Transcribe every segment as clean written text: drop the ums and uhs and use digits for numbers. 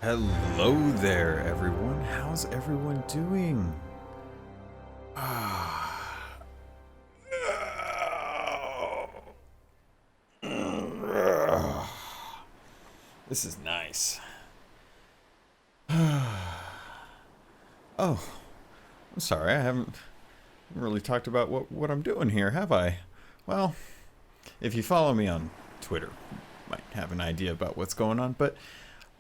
Hello there, everyone. How's everyone doing? This is nice. Oh, I'm sorry. I haven't really talked about what I'm doing here, have I? Well, if you follow me on Twitter, you might have an idea about what's going on, but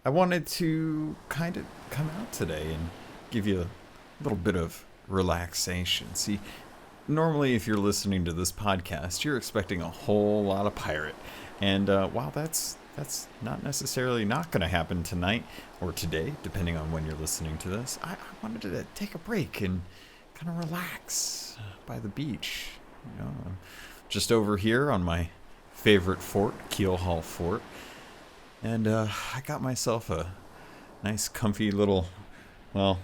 I wanted to kind of come out today and give you a little bit of relaxation. See, normally if you're listening to this podcast, you're expecting a whole lot of pirate. And while that's not necessarily not going to happen tonight or today, depending on when you're listening to this, I wanted to take a break and kind of relax by the beach. I'm just over here on my favorite fort, Keelhauled Fort, and I got myself a nice, comfy little. Well,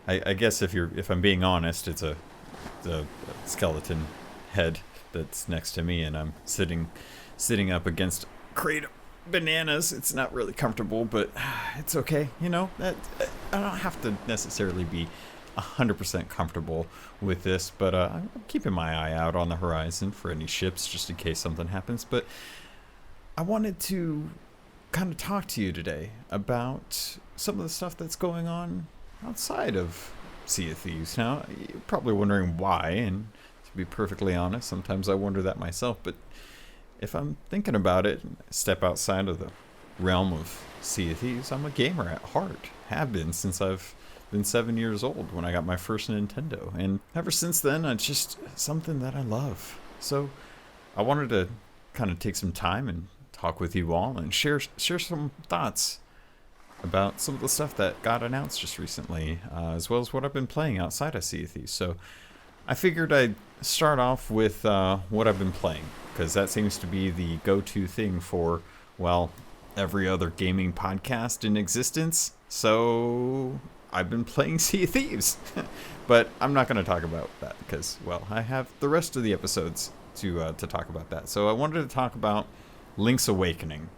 I guess if I'm being honest, it's the skeleton head that's next to me, and I'm sitting up against a crate of bananas. It's not really comfortable, but it's okay. That I don't have to necessarily be 100% comfortable with this, but I'm keeping my eye out on the horizon for any ships just in case something happens. But I wanted to kind of talk to you today about some of the stuff that's going on outside of Sea of Thieves. Now, you're probably wondering why, and to be perfectly honest, sometimes I wonder that myself, but if I'm thinking about it, step outside of the realm of Sea of Thieves, I'm a gamer at heart. Have been since I've been 7 years old when I got my first Nintendo. And ever since then, it's just something that I love. So I wanted to kind of take some time and talk with you all and share some thoughts about some of the stuff that got announced just recently, as well as what I've been playing outside of Sea of Thieves. So I figured I'd start off with what I've been playing, because that seems to be the go-to thing for, well, every other gaming podcast in existence. So I've been playing Sea of Thieves. But I'm not going to talk about that because, well, I have the rest of the episodes to talk about that. So I wanted to talk about Link's Awakening.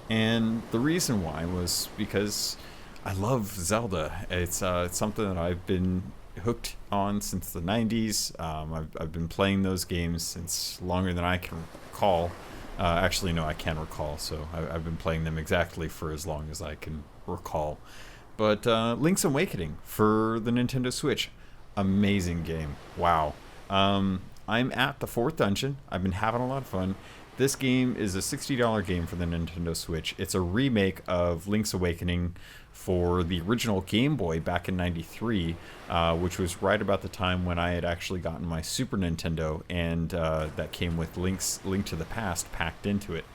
And the reason why was because I love Zelda. It's something that I've been hooked on since the 90s. I've been playing those games since longer than I can recall. Actually, no, I can recall. So I've been playing them exactly for as long as I can recall. But Link's Awakening for the Nintendo Switch, amazing game. Wow. I'm at the 4th dungeon. I've been having a lot of fun. This game is a $60 game for the Nintendo Switch. It's a remake of Link's Awakening for the original Game Boy back in '93, which was right about the time when I had actually gotten my Super Nintendo, and that came with Link to the Past packed into it.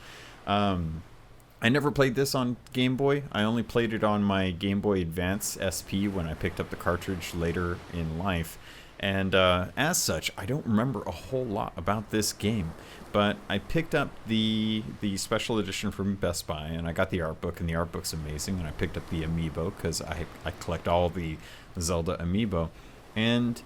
I never played this on Game Boy. I only played it on my Game Boy Advance SP when I picked up the cartridge later in life. And as such, I don't remember a whole lot about this game. But I picked up the special edition from Best Buy, and I got the art book, and the art book's amazing. And I picked up the amiibo, because I collect all the Zelda amiibo. And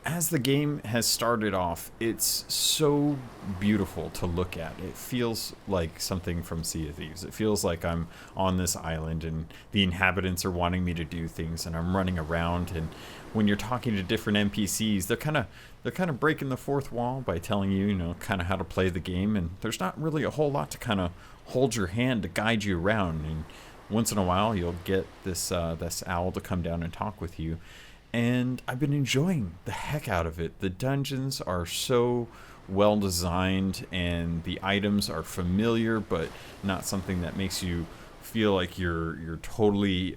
as the game has started off, it's so beautiful to look at. It feels like something from Sea of Thieves. It feels like I'm on this island, and the inhabitants are wanting me to do things, and I'm running around. And when you're talking to different NPCs, they're kind of breaking the fourth wall by telling you, kind of how to play the game. And there's not really a whole lot to kind of hold your hand to guide you around. And once in a while, you'll get this owl to come down and talk with you. And I've been enjoying the heck out of it. The dungeons are so well designed, and the items are familiar, but not something that makes you feel like you're totally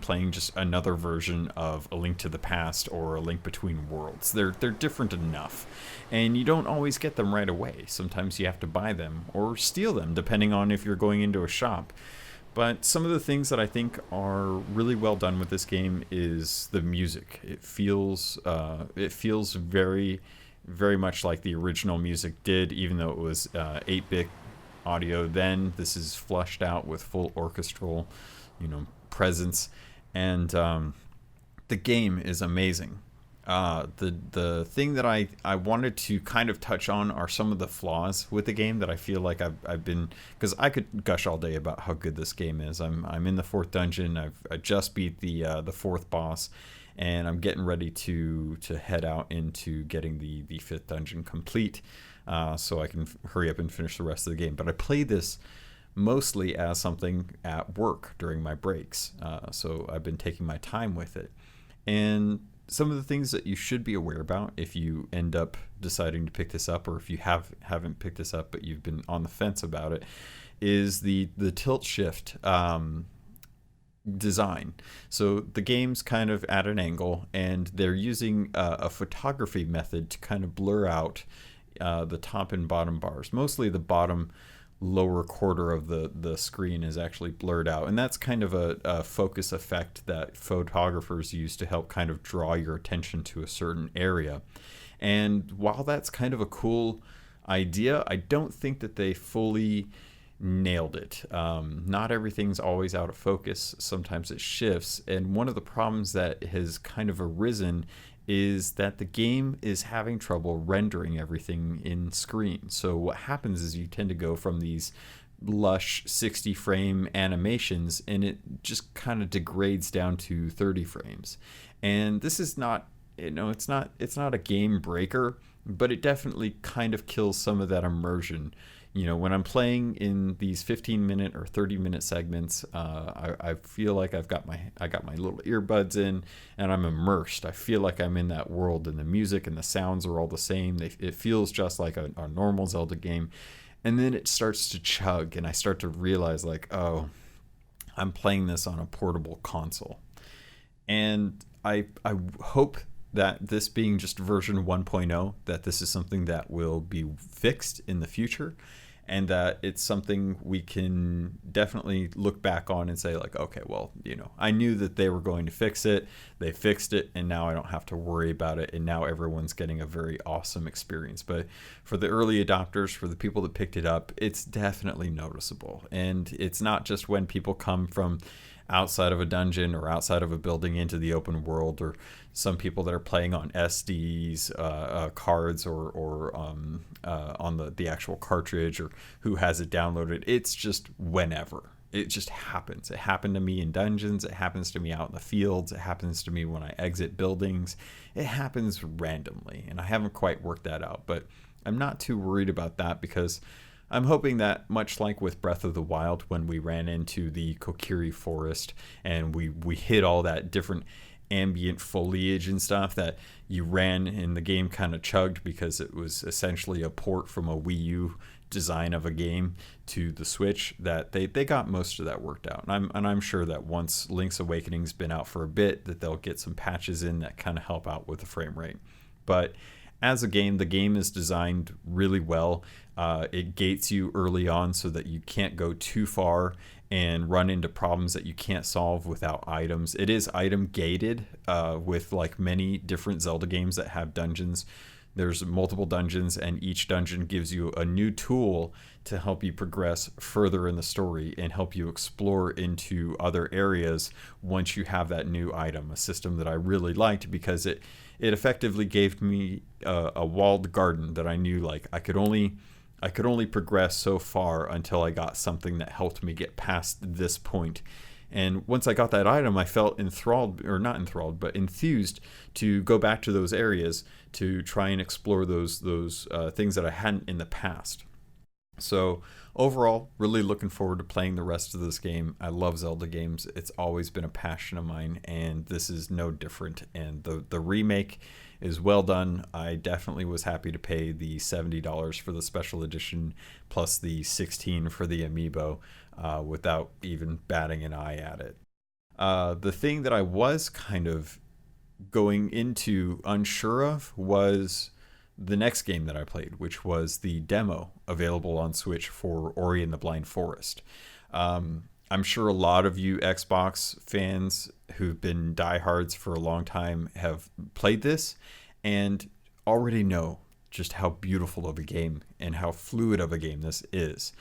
playing just another version of A Link to the Past or A Link Between Worlds. They're different enough, and you don't always get them right away. Sometimes you have to buy them or steal them, depending on if you're going into a shop. But some of the things that I think are really well done with this game is the music. It feels very, very much like the original music did, even though it was 8-bit audio then. This is fleshed out with full orchestral, presence, and the game is amazing. The thing that I wanted to kind of touch on are some of the flaws with the game that I feel like I've been, because I could gush all day about how good this game is. I'm in the fourth dungeon. I just beat the fourth boss, and I'm getting ready to head out into getting the fifth dungeon complete, so I can hurry up and finish the rest of the game. But I play this mostly as something at work during my breaks, so I've been taking my time with it. And some of the things that you should be aware about if you end up deciding to pick this up, or if you haven't picked this up but you've been on the fence about it, is the tilt shift design. So the game's kind of at an angle, and they're using a photography method to kind of blur out the top and bottom bars. Mostly the bottom lower quarter of the screen is actually blurred out, and that's kind of a focus effect that photographers use to help kind of draw your attention to a certain area. And while that's kind of a cool idea, I don't think that they fully nailed it. Not everything's always out of focus. Sometimes it shifts, and one of the problems that has kind of arisen is that the game is having trouble rendering everything in screen. So what happens is you tend to go from these lush 60 frame animations, and it just kind of degrades down to 30 frames. And this is not, it's not a game breaker, but it definitely kind of kills some of that immersion. When I'm playing in these 15-minute or 30-minute segments, I feel like I got my little earbuds in, and I'm immersed. I feel like I'm in that world, and the music and the sounds are all the same. It feels just like a normal Zelda game. And then it starts to chug, and I start to realize, like, oh, I'm playing this on a portable console. And I hope that this being just version 1.0, that this is something that will be fixed in the future, and that it's something we can definitely look back on and say, like, okay, well, I knew that they were going to fix it. They fixed it, and now I don't have to worry about it, and now everyone's getting a very awesome experience. But for the early adopters, for the people that picked it up, it's definitely noticeable. And it's not just when people come from outside of a dungeon or outside of a building into the open world, or some people that are playing on SDs, cards, or on the actual cartridge, or who has it downloaded. It's just whenever. It just happens. It happened to me in dungeons. It happens to me out in the fields. It happens to me when I exit buildings. It happens randomly, and I haven't quite worked that out. But I'm not too worried about that, because I'm hoping that, much like with Breath of the Wild, when we ran into the Kokiri forest and we hit all that different ambient foliage and stuff, that you ran and the game kind of chugged because it was essentially a port from a Wii U design of a game to the Switch, that they got most of that worked out. And I'm sure that once Link's Awakening's been out for a bit, that they'll get some patches in that kind of help out with the frame rate. But as a game, the game is designed really well. It gates you early on so that you can't go too far and run into problems that you can't solve without items. It is item gated, with like many different Zelda games that have dungeons. There's multiple dungeons, and each dungeon gives you a new tool to help you progress further in the story and help you explore into other areas once you have that new item. A system that I really liked, because it effectively gave me a walled garden that I knew, like, I could only progress so far until I got something that helped me get past this point. And once I got that item, I felt enthralled, or not enthralled, but enthused to go back to those areas to try and explore those things that I hadn't in the past. So overall, really looking forward to playing the rest of this game. I love Zelda games. It's always been a passion of mine, and this is no different. And the remake is well done. I definitely was happy to pay the $70 for the special edition plus the $16 for the amiibo, without even batting an eye at it. The thing that I was kind of going into unsure of was the next game that I played, which was the demo available on Switch for Ori and the Blind Forest. I'm sure a lot of you Xbox fans who've been diehards for a long time have played this and already know just how beautiful of a game and how fluid of a game this is.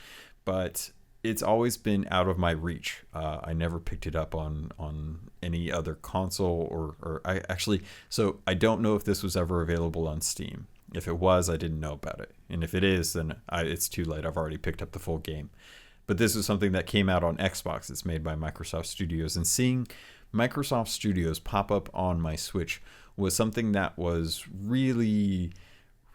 But it's always been out of my reach. I never picked it up on any other console or I actually, so I don't know if this was ever available on Steam. If it was, I didn't know about it. And if it is, then it's too late. I've already picked up the full game. But this is something that came out on Xbox. It's made by Microsoft Studios. And seeing Microsoft Studios pop up on my Switch was something that was really,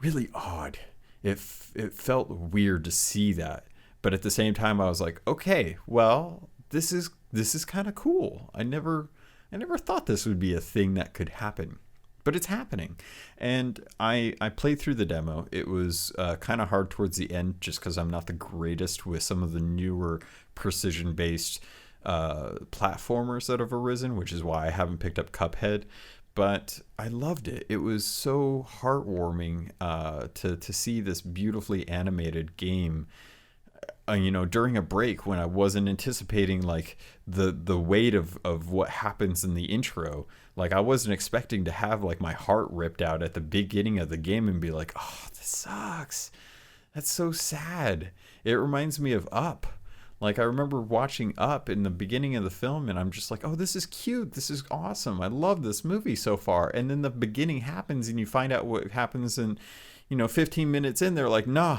really odd. It felt weird to see that. But at the same time, I was like, okay, well, this is kind of cool. I never thought this would be a thing that could happen, but it's happening. And I played through the demo. It was kind of hard towards the end, just because I'm not the greatest with some of the newer precision-based platformers that have arisen, which is why I haven't picked up Cuphead. But I loved it. It was so heartwarming to see this beautifully animated game. During a break when I wasn't anticipating like the weight of what happens in the intro. Like I wasn't expecting to have like my heart ripped out at the beginning of the game and be like, oh, this sucks. That's so sad. It reminds me of Up. Like I remember watching Up in the beginning of the film and I'm just like, oh, this is cute. This is awesome. I love this movie so far. And then the beginning happens and you find out what happens in, 15 minutes in, they're like, nah.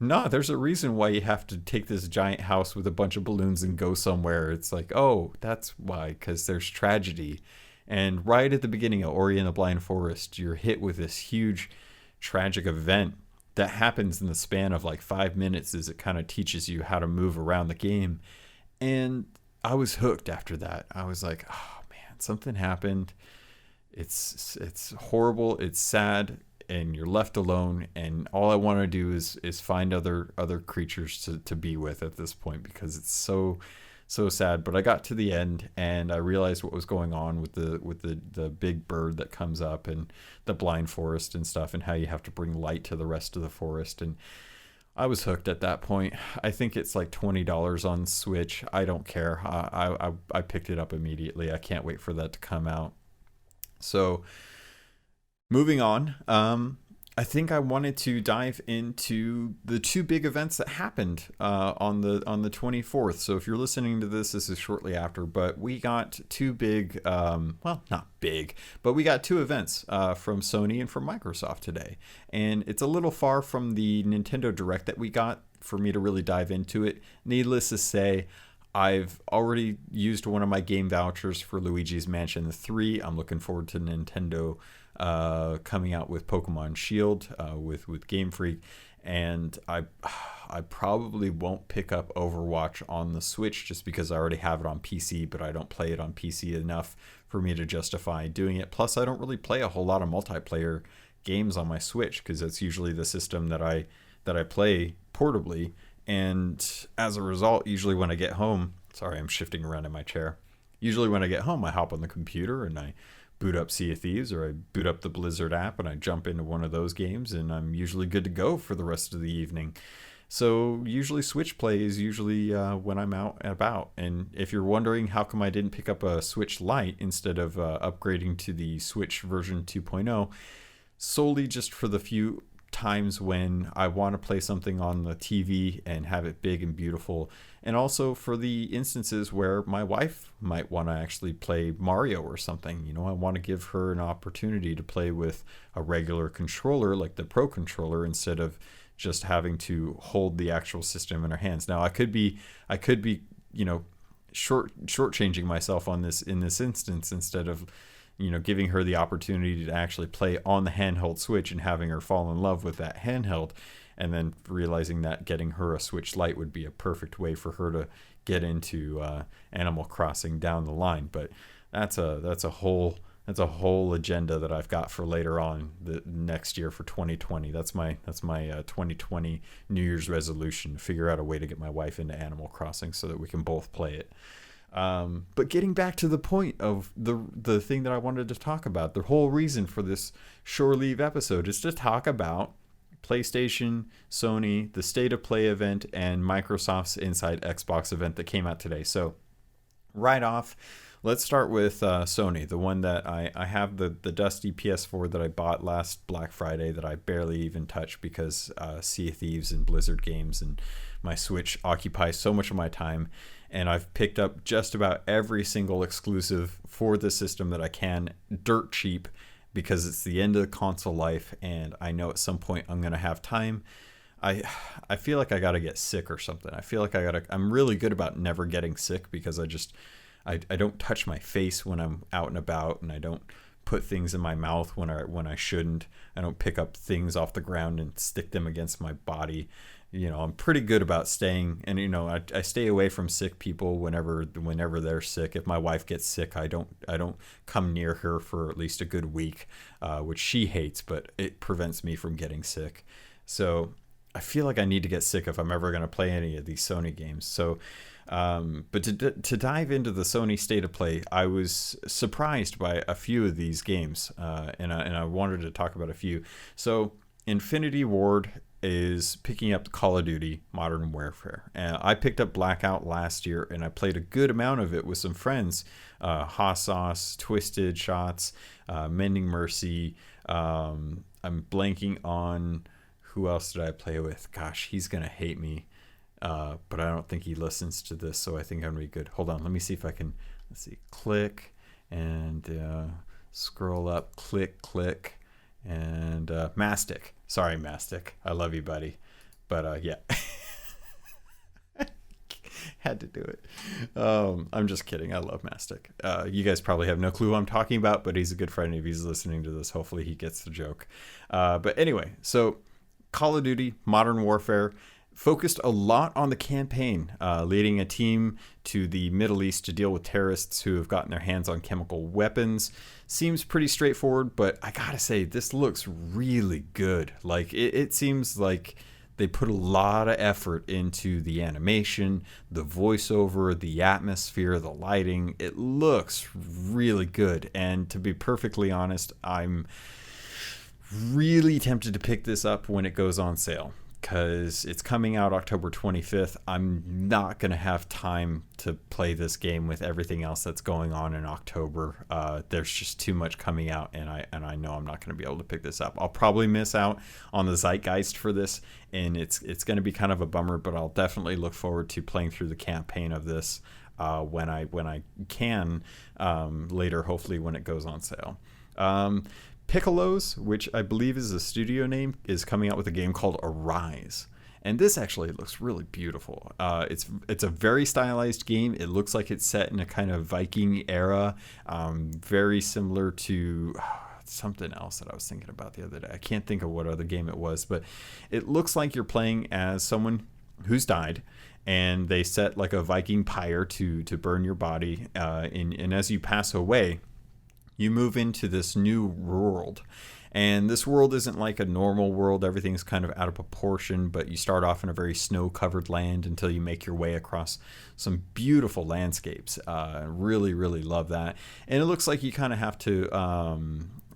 No, there's a reason why you have to take this giant house with a bunch of balloons and go somewhere. It's like, oh, that's why, because there's tragedy. And right at the beginning of Ori and the Blind Forest, you're hit with this huge tragic event that happens in the span of like 5 minutes as it kind of teaches you how to move around the game. And I was hooked after that. I was like, oh man, something happened. It's horrible. It's sad. And you're left alone, and all I want to do is find other creatures to be with at this point, because it's so sad. But I got to the end and I realized what was going on with the big bird that comes up and the blind forest and stuff, and how you have to bring light to the rest of the forest. And I was hooked at that point. I think it's like $20 on Switch. I don't care. I picked it up immediately. I can't wait for that to come out. So moving on, I think I wanted to dive into the two big events that happened on the 24th. So if you're listening to this is shortly after, but we got two big, well, not big, but we got two events from Sony and from Microsoft today. And it's a little far from the Nintendo Direct that we got for me to really dive into it. Needless to say, I've already used one of my game vouchers for Luigi's Mansion 3. I'm looking forward to Nintendo coming out with Pokemon Shield with Game Freak, and I probably won't pick up Overwatch on the Switch just because I already have it on PC, but I don't play it on PC enough for me to justify doing it. Plus, I don't really play a whole lot of multiplayer games on my Switch because that's usually the system that I play portably, and as a result, usually when I get home, sorry, I'm shifting around in my chair. Usually when I get home, I hop on the computer and I boot up Sea of Thieves, or I boot up the Blizzard app and I jump into one of those games, and I'm usually good to go for the rest of the evening. So usually Switch play is usually when I'm out and about. And if you're wondering how come I didn't pick up a Switch Lite instead of upgrading to the Switch version 2.0, solely just for the few times when I want to play something on the TV and have it big and beautiful, and also for the instances where my wife might want to actually play Mario or something. I want to give her an opportunity to play with a regular controller like the Pro Controller instead of just having to hold the actual system in her hands. Now I could be shortchanging myself on this in this instance, instead of giving her the opportunity to actually play on the handheld Switch and having her fall in love with that handheld, and then realizing that getting her a Switch Lite would be a perfect way for her to get into Animal Crossing down the line. But that's a whole agenda that I've got for later on the next year for 2020. That's my 2020 New Year's resolution, to figure out a way to get my wife into Animal Crossing so that we can both play it. But getting back to the point of the thing that I wanted to talk about, the whole reason for this shore leave episode is to talk about PlayStation, Sony, the State of Play event, and Microsoft's Inside Xbox event that came out today. So right off, let's start with Sony, the one that I have the dusty PS4 that I bought last Black Friday that I barely even touched because Sea of Thieves and Blizzard games and my Switch occupies so much of my time, and I've picked up just about every single exclusive for the system that I can, dirt cheap, because it's the end of the console life, and I know at some point I'm going to have time. I feel like I got to get sick or something. I feel like I'm really good about never getting sick, because I don't touch my face when I'm out and about, and I don't put things in my mouth when I shouldn't. I don't pick up things off the ground and stick them against my body. I'm pretty good about staying, and I stay away from sick people whenever they're sick. If my wife gets sick, I don't come near her for at least a good week, which she hates, but it prevents me from getting sick. So I feel like I need to get sick if I'm ever going to play any of these Sony games. So, but to dive into the Sony State of Play, I was surprised by a few of these games, and I wanted to talk about a few. So, Infinity Ward is picking up Call of Duty Modern Warfare. And I picked up Blackout last year, and I played a good amount of it with some friends. Hot Sauce, Twisted Shots, Mending Mercy. I'm blanking on... Who else did I play with? Gosh, he's going to hate me. But I don't think he listens to this, so I think I'm going to be good. Hold on, let me see if I can... Let's see. Click and scroll up. Click. And Mastic. Sorry, Mastic. I love you, buddy. But yeah. Had to do it. I'm just kidding. I love Mastic. You guys probably have no clue who I'm talking about, but he's a good friend. If he's listening to this, hopefully he gets the joke. But anyway, so... Call of Duty Modern Warfare focused a lot on the campaign, leading a team to the Middle East to deal with terrorists who have gotten their hands on chemical weapons. Seems pretty straightforward, but I gotta say, this looks really good. Like, it seems like they put a lot of effort into the animation, the voiceover, the atmosphere, the lighting. It looks really good, and to be perfectly honest, I'm really tempted to pick this up when it goes on sale, because it's coming out October 25th. I'm not going to have time to play this game with everything else that's going on in October. There's just too much coming out, and I know I'm not going to be able to pick this up. I'll probably miss out on the zeitgeist for this, and it's going to be kind of a bummer, but I'll definitely look forward to playing through the campaign of this when I can later, hopefully when it goes on sale. Piccolo's, which I believe is a studio name, is coming out with a game called Arise. And this actually looks really beautiful. It's a very stylized game. It looks like it's set in a kind of Viking era, very similar to something else that I was thinking about the other day. I can't think of what other game it was, but it looks like you're playing as someone who's died, and they set like a Viking pyre to burn your body, and as you pass away, you move into this new world. And this world isn't like a normal world. Everything's kind of out of proportion, but you start off in a very snow-covered land until you make your way across some beautiful landscapes. Really, really love that. And it looks like you kind of have to,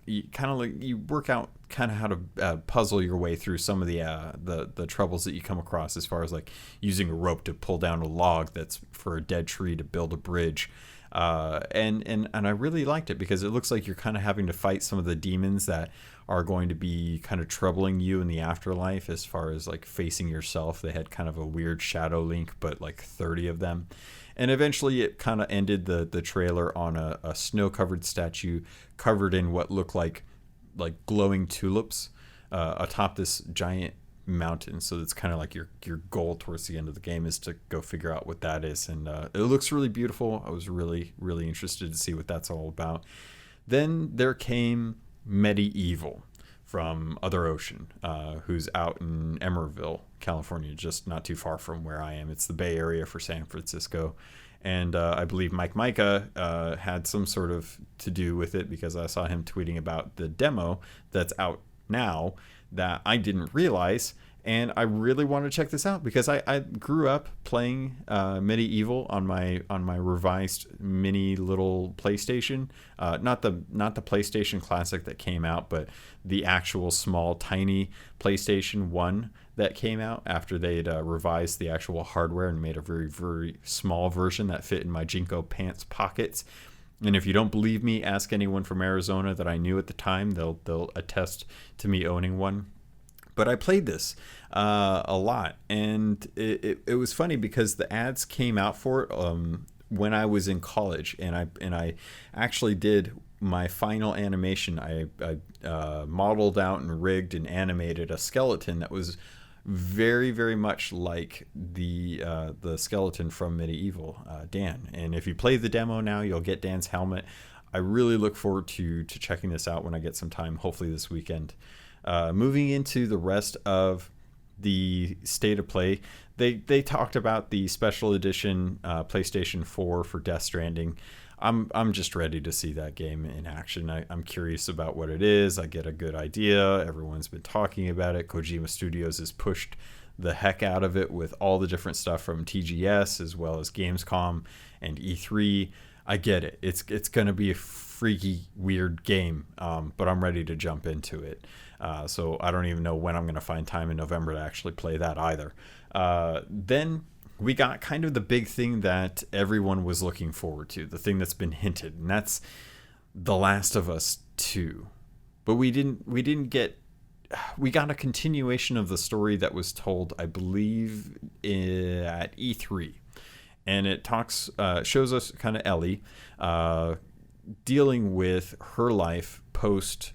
you work out kind of how to puzzle your way through some of the troubles that you come across, as far as like using a rope to pull down a log that's for a dead tree to build a bridge. And I really liked it, because it looks like you're kind of having to fight some of the demons that are going to be kind of troubling you in the afterlife, as far as like facing yourself. They had kind of a weird shadow link, but like 30 of them. And eventually it kind of ended the trailer on a snow-covered statue covered in what looked like glowing tulips atop this giant mountain. So it's kind of like your goal towards the end of the game is to go figure out what that is, and it looks really beautiful. I was really, really interested to see what that's all about. Then there came Medieval from Other Ocean, who's out in Emeraldville, California, just not too far from where I am. It's the Bay Area for San Francisco. And I believe Mike Micah had some sort of to do with it, because I saw him tweeting about the demo that's out now that I didn't realize. And I really want to check this out, because I grew up playing Medieval on my revised mini little PlayStation, not the PlayStation Classic that came out, but the actual small tiny PlayStation 1 that came out after they'd revised the actual hardware and made a very, very small version that fit in my Jinko pants pockets. And if you don't believe me, ask anyone from Arizona that I knew at the time. They'll attest to me owning one. But I played this a lot, and it was funny because the ads came out for it when I was in college, and I actually did my final animation. I modeled out and rigged and animated a skeleton that was very, very much like the skeleton from Medieval, Dan. And if you play the demo now, you'll get Dan's helmet. I really look forward to checking this out when I get some time, hopefully this weekend. Moving into the rest of the state of play, they talked about the special edition PlayStation 4 for Death Stranding. I'm just ready to see that game in action. I'm curious about what it is. I get a good idea. Everyone's been talking about it. Kojima Studios has pushed the heck out of it with all the different stuff from TGS as well as Gamescom and E3. I get it. It's going to be a freaky, weird game, but I'm ready to jump into it. So I don't even know when I'm going to find time in November to actually play that either. Then we got kind of the big thing that everyone was looking forward to, the thing that's been hinted, and that's The Last of Us 2. But we got a continuation of the story that was told, I believe, at E3. And it shows us kind of Ellie dealing with her life post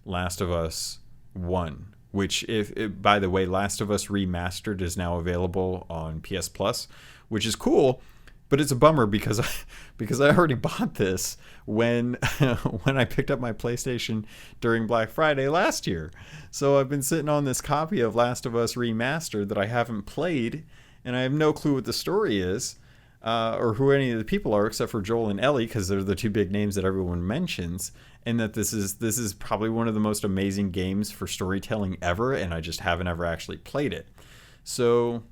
Last of Us 1, which, by the way, Last of Us Remastered is now available on PS Plus, which is cool, but it's a bummer because I already bought this when I picked up my PlayStation during Black Friday last year. So I've been sitting on this copy of Last of Us Remastered that I haven't played, and I have no clue what the story is. Or who any of the people are, except for Joel and Ellie, because they're the two big names that everyone mentions, and that this is probably one of the most amazing games for storytelling ever, and I just haven't ever actually played it. So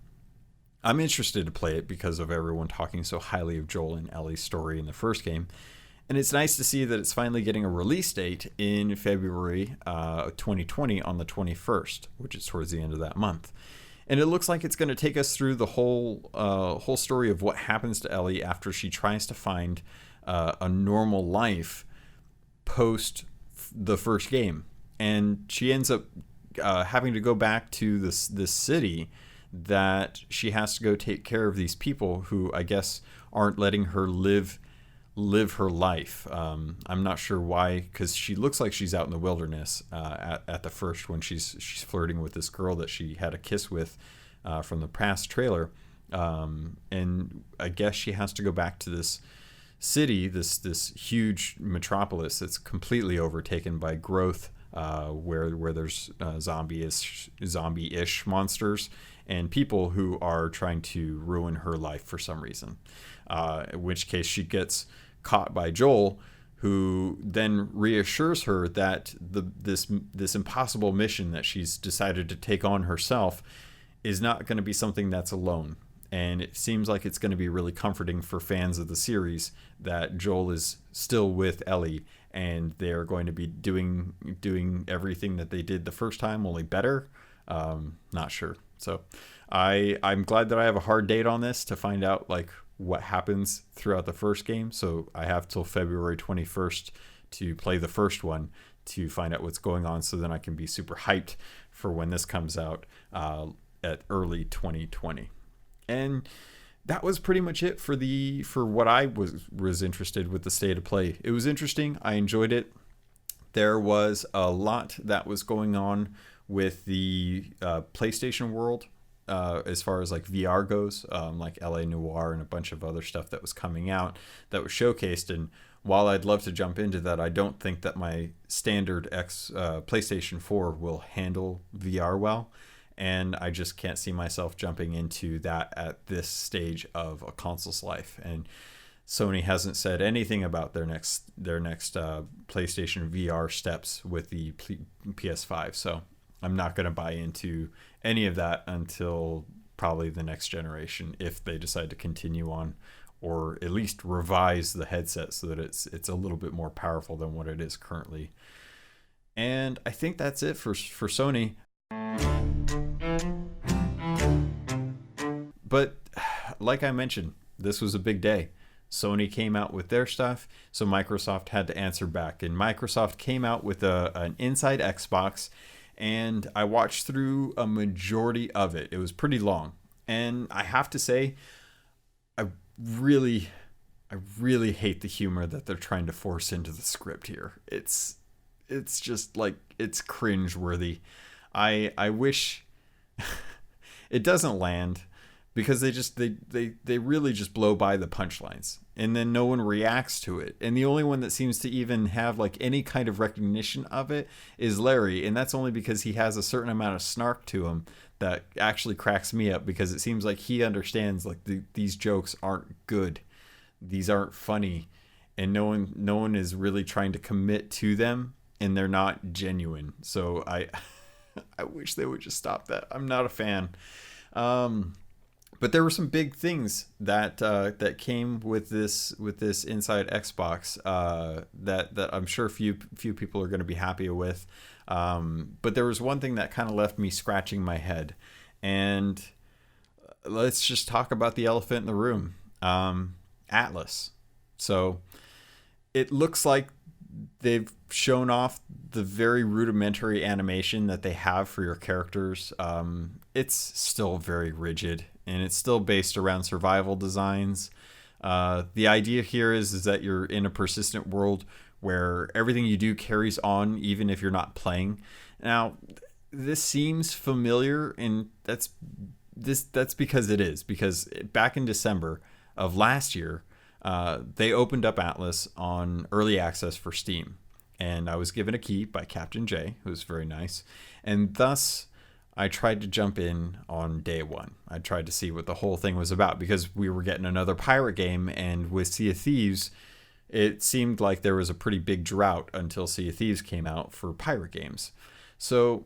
I'm interested to play it because of everyone talking so highly of Joel and Ellie's story in the first game. And it's nice to see that it's finally getting a release date in February 2020 on the 21st, which is towards the end of that month. And it looks like it's going to take us through the whole story of what happens to Ellie after she tries to find a normal life post the first game, and she ends up having to go back to this city that she has to go take care of these people who I guess aren't letting her live her life. I'm not sure why, because she looks like she's out in the wilderness at the first, when she's flirting with this girl that she had a kiss with from the past trailer, and I guess she has to go back to this city, this huge metropolis that's completely overtaken by growth, where there's zombie-ish monsters and people who are trying to ruin her life for some reason. In which case she gets caught by Joel, who then reassures her that this impossible mission that she's decided to take on herself is not going to be something that's alone. And it seems like it's going to be really comforting for fans of the series that Joel is still with Ellie, and they're going to be doing everything that they did the first time, only better. Not sure. So I'm glad that I have a hard date on this to find out like what happens throughout the first game. So I have till February 21st to play the first one to find out what's going on, so then I can be super hyped for when this comes out at early 2020. And that was pretty much it for what I was interested with the state of play. It was interesting. I enjoyed it. There was a lot that was going on with the PlayStation world as far as like VR goes, like LA Noire and a bunch of other stuff that was coming out that was showcased. And while I'd love to jump into that, I don't think that my standard PlayStation 4 will handle VR well. And I just can't see myself jumping into that at this stage of a console's life. And Sony hasn't said anything about their next PlayStation VR steps with the PS5. So I'm not going to buy into any of that until probably the next generation, if they decide to continue on, or at least revise the headset so that it's a little bit more powerful than what it is currently. And I think that's it for Sony. But like I mentioned, this was a big day. Sony came out with their stuff, so Microsoft had to answer back. And Microsoft came out with an Inside Xbox, and I watched through a majority of it. It was pretty long, and I have to say, I really, I really hate the humor that they're trying to force into the script here. It's just like it's cringeworthy. I wish it doesn't land because they really just blow by the punchlines and then no one reacts to it. And the only one that seems to even have like any kind of recognition of it is Larry, and that's only because he has a certain amount of snark to him that actually cracks me up, because it seems like he understands like these jokes aren't good. These aren't funny, and no one is really trying to commit to them, and they're not genuine. So I I wish they would just stop that. I'm not a fan. But there were some big things that came with this Inside Xbox that I'm sure few people are going to be happy with. But there was one thing that kind of left me scratching my head, and let's just talk about the elephant in the room. Atlas. So it looks like they've shown off the very rudimentary animation that they have for your characters. It's still very rigid, and it's still based around survival designs. The idea here is that you're in a persistent world where everything you do carries on even if you're not playing. Now, this seems familiar, and that's because it is. Because back in December of last year, they opened up Atlas on early access for Steam, and I was given a key by Captain J, who was very nice, and thus I tried to jump in on day one. I tried to see what the whole thing was about, because we were getting another pirate game, and with Sea of Thieves, it seemed like there was a pretty big drought until Sea of Thieves came out for pirate games. So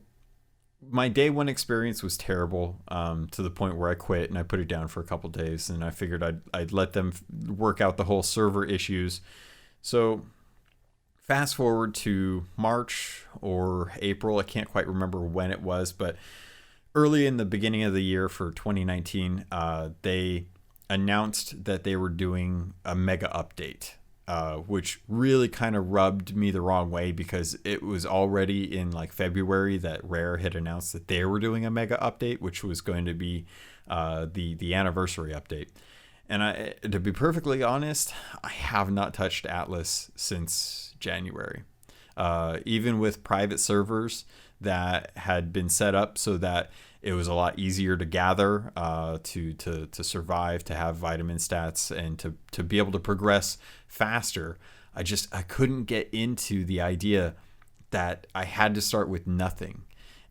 my day one experience was terrible, to the point where I quit and I put it down for a couple days, and I figured I'd let them work out the whole server issues. So fast forward to March or April, I can't quite remember when it was, but early in the beginning of the year for 2019, they announced that they were doing a mega update. Which really kind of rubbed me the wrong way, because it was already in like February that Rare had announced that they were doing a mega update, which was going to be the anniversary update. And to be perfectly honest, I have not touched Atlas since January. Even with private servers that had been set up so that it was a lot easier to gather, to survive, to have vitamin stats, and to be able to progress faster. I couldn't get into the idea that I had to start with nothing.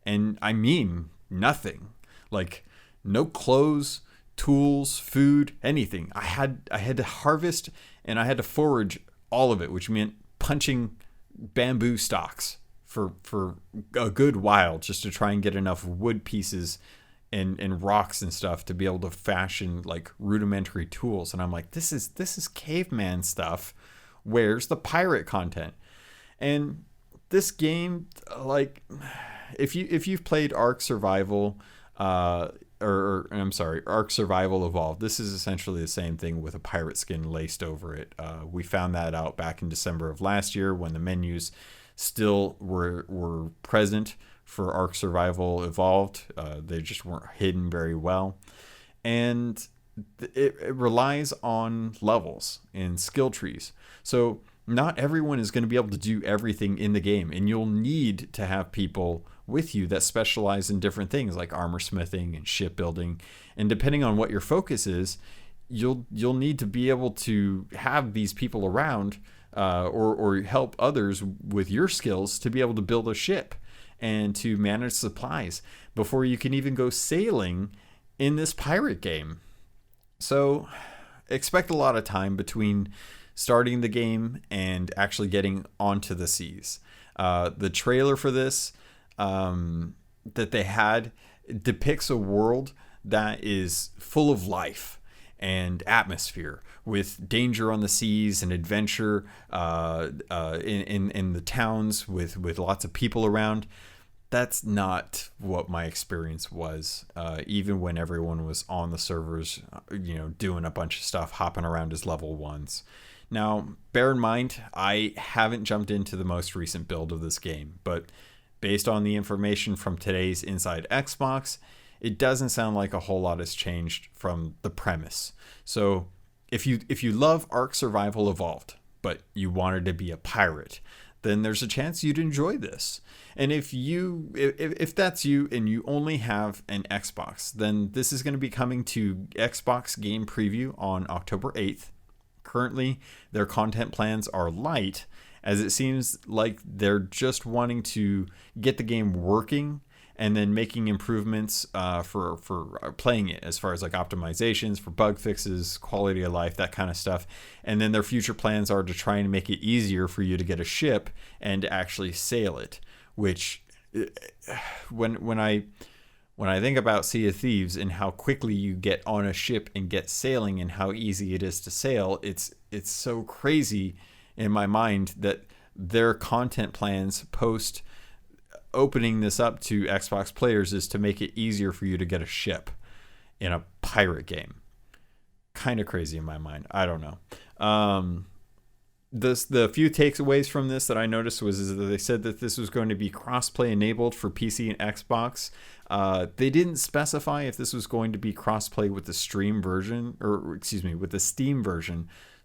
And I mean nothing. Like no clothes, tools, food, anything. I had to harvest, and I had to forage all of it, which meant punching bamboo stalks for a good while, just to try and get enough wood pieces and rocks and stuff to be able to fashion like rudimentary tools. And I'm like, this is caveman stuff. Where's the pirate content? And this game, like, if you've played Ark Survival, or I'm sorry, Ark Survival Evolved, this is essentially the same thing with a pirate skin laced over it. We found that out back in December of last year when the menus still were present for Ark Survival Evolved. They just weren't hidden very well. And it relies on levels and skill trees. So not everyone is going to be able to do everything in the game, and you'll need to have people with you that specialize in different things like armor smithing and shipbuilding. And depending on what your focus is, you'll need to be able to have these people around, or help others with your skills to be able to build a ship and to manage supplies before you can even go sailing in this pirate game. So expect a lot of time between starting the game and actually getting onto the seas. The trailer for this that they had depicts a world that is full of life and atmosphere, with danger on the seas and adventure in the towns with lots of people around. That's not what my experience was, even when everyone was on the servers, doing a bunch of stuff, hopping around as level ones. Now, bear in mind, I haven't jumped into the most recent build of this game, but based on the information from today's Inside Xbox, it doesn't sound like a whole lot has changed from the premise. So if you love Ark Survival Evolved, but you wanted to be a pirate, then there's a chance you'd enjoy this. And if that's you and you only have an Xbox, then this is going to be coming to Xbox Game Preview on October 8th. Currently, their content plans are light, as it seems like they're just wanting to get the game working and then making improvements for playing it, as far as like optimizations for bug fixes, quality of life, that kind of stuff. And then their future plans are to try and make it easier for you to get a ship and to actually sail it. Which, when I think about Sea of Thieves and how quickly you get on a ship and get sailing and how easy it is to sail, it's so crazy in my mind that their content plans post opening this up to Xbox players is to make it easier for you to get a ship in a pirate game. Kind of crazy in my mind. I don't know. The few takeaways from this that I noticed was that they said that this was going to be crossplay enabled for PC and Xbox. They didn't specify if this was going to be crossplay with the Steam version.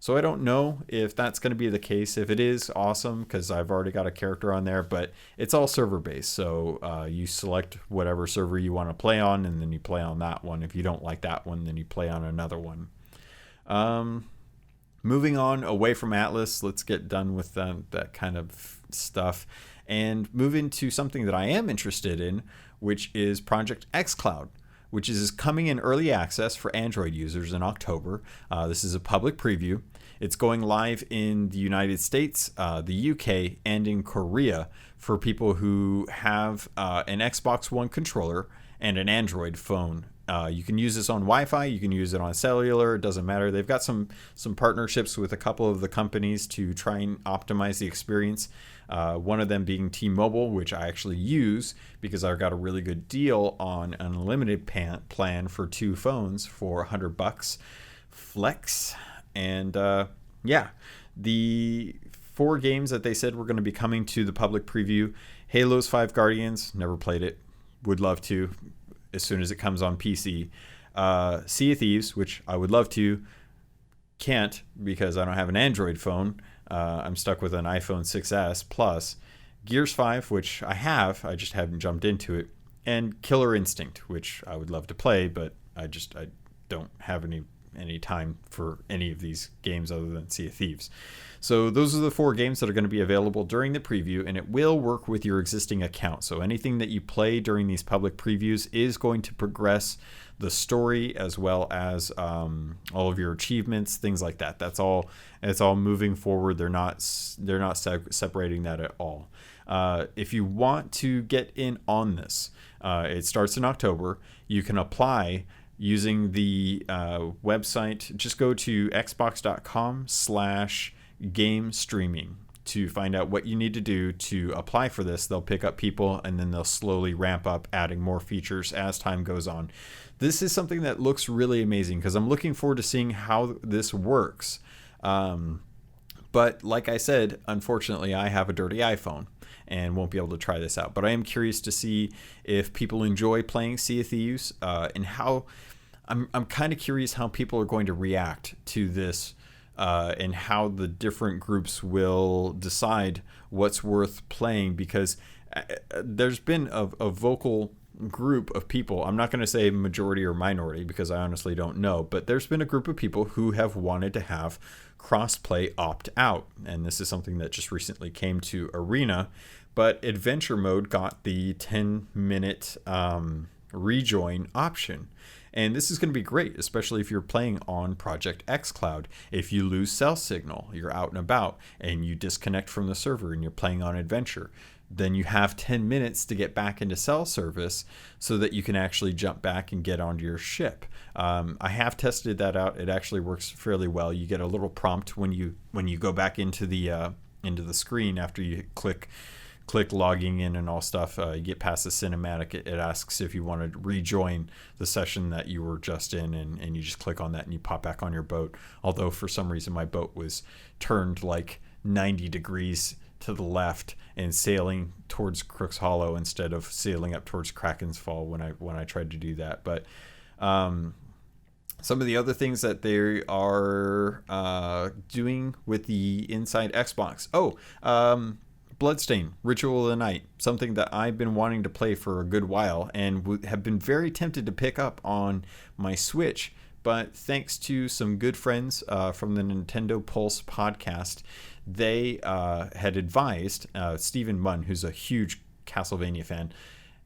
So I don't know if that's going to be the case. If it is, awesome, because I've already got a character on there, but it's all server-based. So you select whatever server you want to play on, and then you play on that one. If you don't like that one, then you play on another one. Moving on away from Atlas, let's get done with that kind of stuff and move into something that I am interested in, which is Project xCloud, which is coming in early access for Android users in October. This is a public preview. It's going live in the United States, the UK, and in Korea for people who have an Xbox One controller and an Android phone. You can use this on Wi-Fi. You can use it on cellular. It doesn't matter. They've got some partnerships with a couple of the companies to try and optimize the experience. One of them being T-Mobile, which I actually use because I got a really good deal on an unlimited plan for 2 phones for $100 flex. And the 4 games that they said were going to be coming to the public preview: Halo's Five Guardians, never played it, would love to as soon as it comes on PC. Sea of Thieves, which I would love to, can't because I don't have an Android phone. I'm stuck with an iPhone 6s Plus. Gears 5, which I have, I just haven't jumped into it. And Killer Instinct, which I would love to play, but I don't have any time for any of these games other than Sea of Thieves. So those are the 4 games that are going to be available during the preview, and it will work with your existing account. So anything that you play during these public previews is going to progress the story as well as all of your achievements, things like that. It's all moving forward. They're not separating that at all. If you want to get in on this, it starts in October. You can apply using the website. Just go to xbox.com/game streaming to find out what you need to do to apply for this. They'll pick up people and then they'll slowly ramp up, adding more features as time goes on. This is something that looks really amazing because I'm looking forward to seeing how this works. But like I said, unfortunately, I have a dirty iPhone and won't be able to try this out. But I am curious to see if people enjoy playing Sea of Thieves and how. I'm kind of curious how people are going to react to this and how the different groups will decide what's worth playing, because there's been a vocal group of people. I'm not going to say majority or minority because I honestly don't know, but there's been a group of people who have wanted to have crossplay opt out, and this is something that just recently came to Arena. But adventure mode got the 10-minute rejoin option. And this is going to be great, especially if you're playing on Project xCloud. If you lose cell signal, you're out and about, and you disconnect from the server and you're playing on adventure, then you have 10 minutes to get back into cell service so that you can actually jump back and get onto your ship. I have tested that out. It actually works fairly well. You get a little prompt when you go back into the screen after you click logging in and all stuff. You get past the cinematic, it asks if you want to rejoin the session that you were just in, and you just click on that and you pop back on your boat. Although for some reason my boat was turned like 90 degrees to the left and sailing towards Crook's Hollow instead of sailing up towards Kraken's Fall when I tried to do that. But some of the other things that they are doing with the Inside Xbox. Bloodstain, Ritual of the Night, something that I've been wanting to play for a good while and have been very tempted to pick up on my Switch. But thanks to some good friends from the Nintendo Pulse podcast, they had advised, Stephen Munn, who's a huge Castlevania fan,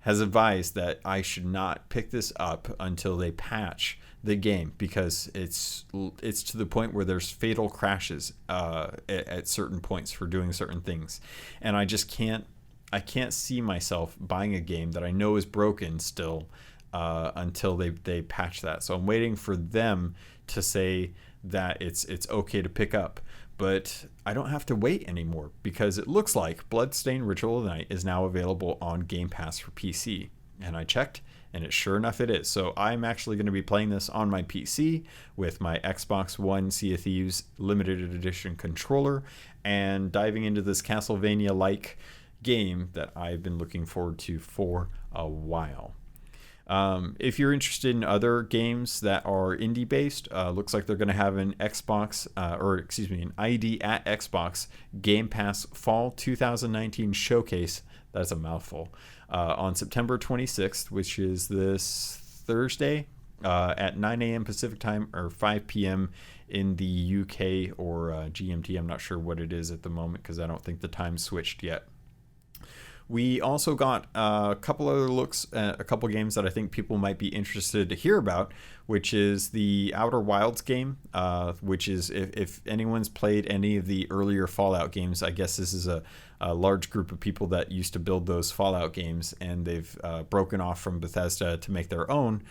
has advised that I should not pick this up until they patch the game, because it's to the point where there's fatal crashes at certain points for doing certain things, and I can't see myself buying a game that I know is broken still until they patch that. So I'm waiting for them to say that it's okay to pick up, but I don't have to wait anymore, because it looks like Bloodstained Ritual of the Night is now available on Game Pass for PC, and I checked, and sure enough it is. So I'm actually going to be playing this on my PC with my Xbox One Sea of Thieves limited edition controller and diving into this Castlevania-like game that I've been looking forward to for a while. If you're interested in other games that are indie based, looks like they're going to have an an ID at Xbox Game Pass Fall 2019 showcase. That's a mouthful. On September 26th, which is this Thursday, at 9 a.m. Pacific time or 5 p.m. in the UK or GMT. I'm not sure what it is at the moment because I don't think the time switched yet. We also got a couple other looks at a couple games that I think people might be interested to hear about, which is the Outer Wilds game, which is, if anyone's played any of the earlier Fallout games, I guess this is a large group of people that used to build those Fallout games, and they've broken off from Bethesda to make their own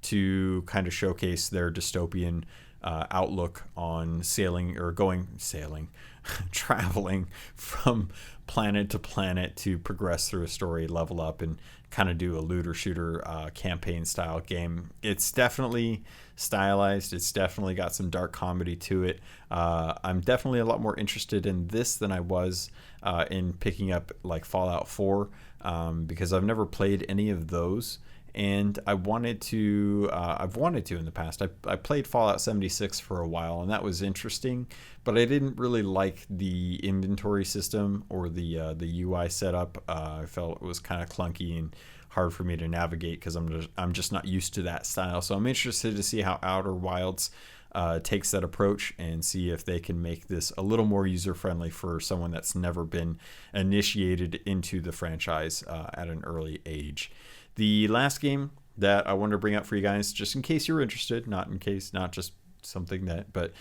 to kind of showcase their dystopian outlook on traveling from planet to planet to progress through a story, level up, and kind of do a looter shooter campaign style game. It's definitely stylized. It's definitely got some dark comedy to it. I'm definitely a lot more interested in this than I was in picking up like Fallout 4 because I've never played any of those. And I've wanted to in the past. I played Fallout 76 for a while, and that was interesting, but I didn't really like the inventory system or the UI setup. I felt it was kind of clunky and hard for me to navigate because I'm just not used to that style. So I'm interested to see how Outer Wilds takes that approach and see if they can make this a little more user-friendly for someone that's never been initiated into the franchise at an early age. The last game that I wanted to bring up for you guys, just in case you're interested, not just something but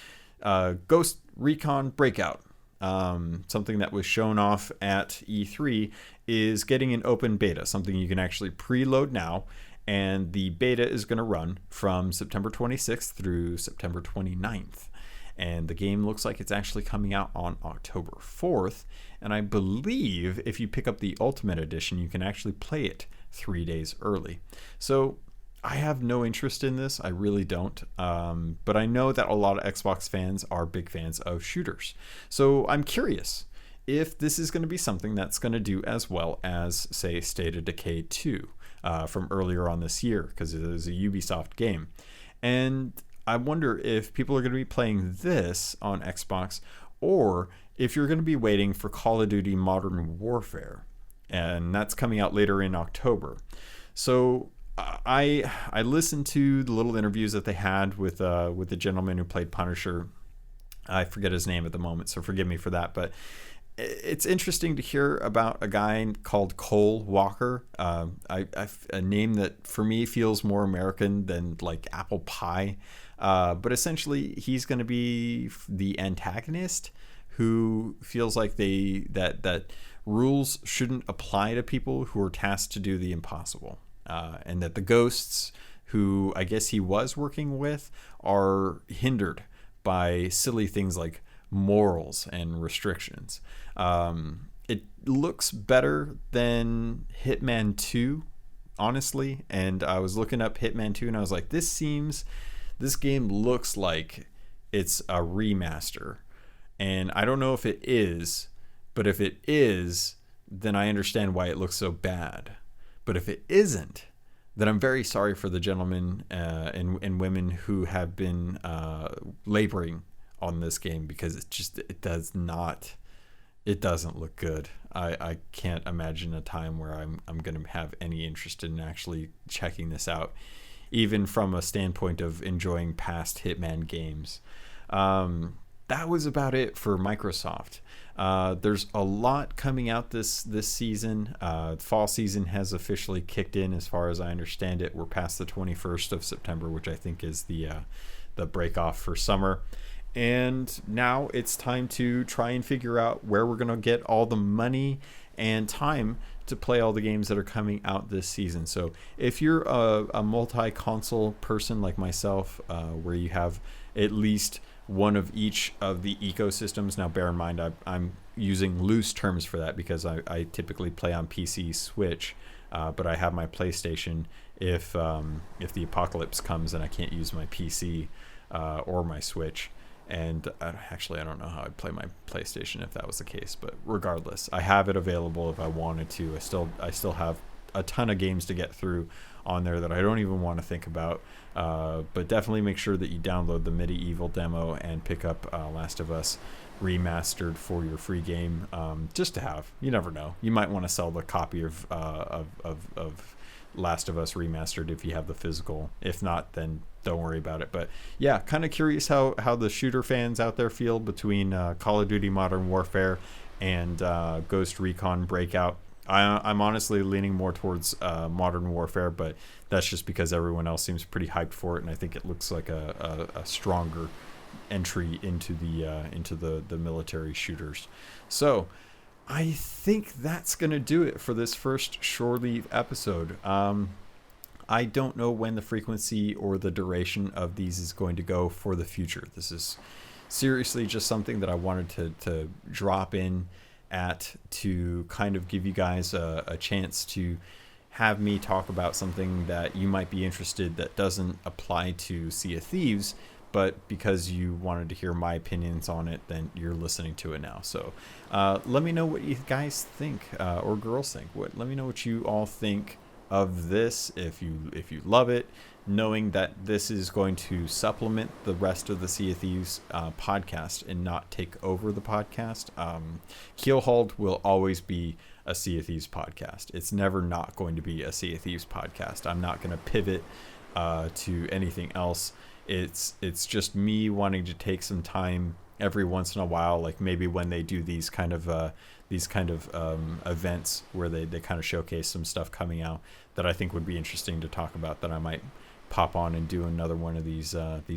Ghost Recon Breakout, something that was shown off at E3, is getting an open beta, something you can actually preload now, and the beta is going to run from September 26th through September 29th. And the game looks like it's actually coming out on October 4th, and I believe if you pick up the Ultimate Edition, you can actually play it 3 days early. So I have no interest in this. I really don't. But I know that a lot of Xbox fans are big fans of shooters. So I'm curious if this is going to be something that's going to do as well as, say, State of Decay 2 from earlier on this year, because it is a Ubisoft game. And I wonder if people are going to be playing this on Xbox, or if you're going to be waiting for Call of Duty Modern Warfare, and that's coming out later in October. So I listened to the little interviews that they had with the gentleman who played Punisher. I forget his name at the moment, so forgive me for that. But it's interesting to hear about a guy called Cole Walker, a name that for me feels more American than like apple pie. But essentially, he's going to be the antagonist who feels like that rules shouldn't apply to people who are tasked to do the impossible, and that the ghosts who I guess he was working with are hindered by silly things like morals and restrictions. It looks better than Hitman 2, honestly, and I was looking up Hitman 2 and I was like, this game looks like it's a remaster, and I don't know if it is, But if it is, then I understand why it looks so bad. But if it isn't, then I'm very sorry for the gentlemen and women who have been laboring on this game, because it doesn't look good. I can't imagine a time where I'm going to have any interest in actually checking this out, even from a standpoint of enjoying past Hitman games. That was about it for Microsoft. There's a lot coming out this season. Fall season has officially kicked in, as far as I understand it. We're past the 21st of September, which I think is the break off for summer. And now it's time to try and figure out where we're going to get all the money and time to play all the games that are coming out this season. So if you're a multi-console person like myself, where you have at least one of each of the ecosystems. Now, bear in mind, I'm using loose terms for that because I typically play on PC, Switch, but I have my PlayStation if the apocalypse comes and I can't use my PC or my Switch. And actually, I don't know how I'd play my PlayStation if that was the case. But regardless, I have it available if I wanted to. I still have a ton of games to get through on there that I don't even want to think about. But definitely make sure that you download the Medieval demo and pick up Last of Us Remastered for your free game, just to have. You never know. You might want to sell the copy of Last of Us Remastered if you have the physical. If not, then don't worry about it. But yeah, kind of curious how the shooter fans out there feel between Call of Duty Modern Warfare and Ghost Recon Breakout. I'm honestly leaning more towards Modern Warfare, but that's just because everyone else seems pretty hyped for it, and I think it looks like a stronger entry into the military shooters. So I think that's going to do it for this first Shore Leave episode. I don't know when the frequency or the duration of these is going to go for the future. This is seriously just something that I wanted to drop in at to kind of give you guys a chance to have me talk about something that you might be interested that doesn't apply to Sea of Thieves, but because you wanted to hear my opinions on it, then you're listening to it now. So let me know what you guys think, or girls think. Let me know what you all think of this, if you love it, knowing that this is going to supplement the rest of the Sea of Thieves podcast and not take over the podcast. Keelhauled will always be a Sea of Thieves podcast. It's never not going to be a Sea of Thieves podcast. I'm not going to pivot to anything else. It's just me wanting to take some time every once in a while, like maybe when they do these kind of events where they kind of showcase some stuff coming out that I think would be interesting to talk about, that I might pop on and do another one of these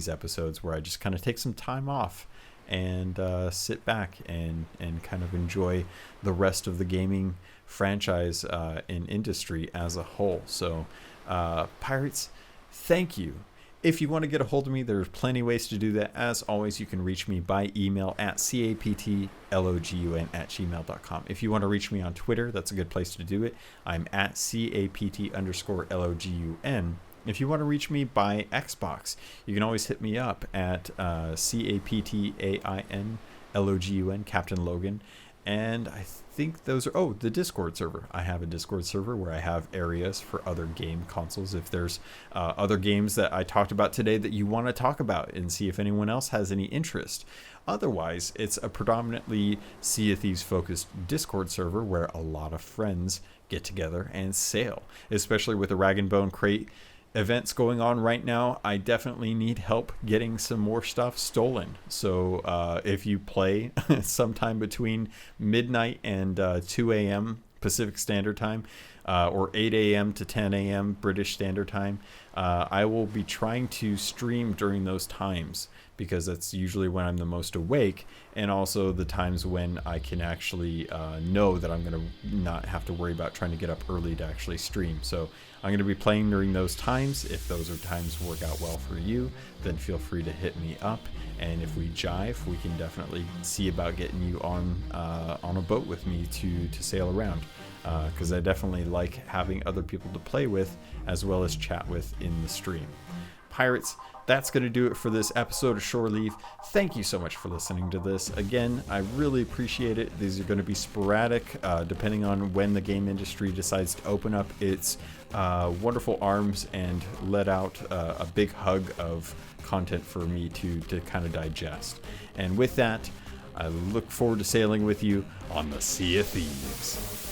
episodes where I just kind of take some time off and sit back and kind of enjoy the rest of the gaming franchise and industry as a whole. So Pirates, thank you. If you want to get a hold of me, there's plenty of ways to do that. As always, you can reach me by email at captlogun@gmail.com. If you want to reach me on Twitter, that's a good place to do it. I'm at capt_logun. If you want to reach me by Xbox, you can always hit me up at captainlogun, Captain Logan. And I think those are, the Discord server. I have a Discord server where I have areas for other game consoles. If there's other games that I talked about today that you want to talk about, and see if anyone else has any interest. Otherwise, it's a predominantly Sea of Thieves focused Discord server where a lot of friends get together and sail, especially with the Rag and Bone Crate events going on right now. I definitely need help getting some more stuff stolen. So if you play sometime between midnight and 2 a.m. Pacific Standard Time, or 8 a.m. to 10 a.m. British Standard Time, I will be trying to stream during those times, because that's usually when I'm the most awake, and also the times when I can actually know that I'm going to not have to worry about trying to get up early to actually stream. So I'm going to be playing during those times. If those are times work out well for you, then feel free to hit me up. And if we jive, we can definitely see about getting you on a boat with me to sail around. Because I definitely like having other people to play with as well as chat with in the stream. Pirates, that's going to do it for this episode of Shore Leave. Thank you so much for listening to this. Again, I really appreciate it. These are going to be sporadic, depending on when the game industry decides to open up its wonderful arms and let out a big hug of content for me to kind of digest. And with that, I look forward to sailing with you on the Sea of Thieves.